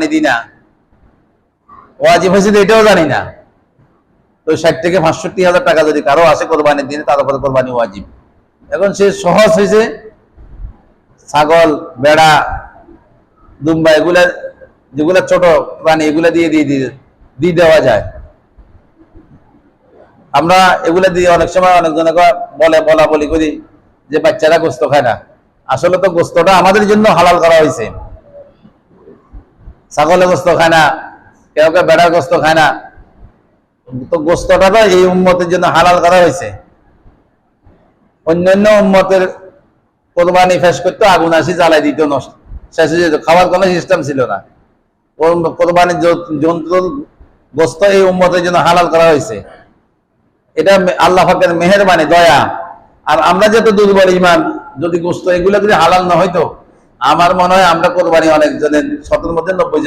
দিই না, ওয়াজিব হয়েছে এটাও জানি না। তো 60 থেকে 65,000 টাকা যদি কারো আসে কোরবানির দিনে, তার উপরে কোরবানি ওয়াজিব। এখন সে সহজ হয়েছে ছাগল, বেড়া, দুম্বা, এগুলা যেগুলা ছোট প্রাণী, এগুলা দিয়ে দিয়ে দেওয়া যায়। আমরা এগুলা দিয়ে অনেক সময় অনেকজনে বলা বলি করি যে বাচ্চারা গোস্ত খায় না। আসলে তো গোস্তটা আমাদের জন্য হালাল করা হয়েছে। ছাগলের গোস্ত খায় না, কেউ কেউ বেড়ার গোস্ত খায় না, তো গোস্তটা তো এই উম্মতের জন্য হালাল করা হয়েছে। অন্যান্য উম্মতের কোরবানি ফেস করতে আগুন আসি জ্বালাই দিত, নষ্ট শেষ হয়ে যেত, খাওয়ার কোনো সিস্টেম ছিল না। কোরবানির জন্তু গোস্ত এই উম্মতের জন্য হালাল করা হয়েছে। এটা আল্লাহ পাকের মেহেরবানি, দয়া। আর আমরা যত দুর্বল ইমান, যদি গোস্ত এগুলো যদি হালাল না হইতো, আমার মনে হয় আমরা কোরবানি অনেকজনের 70 মধ্যে 90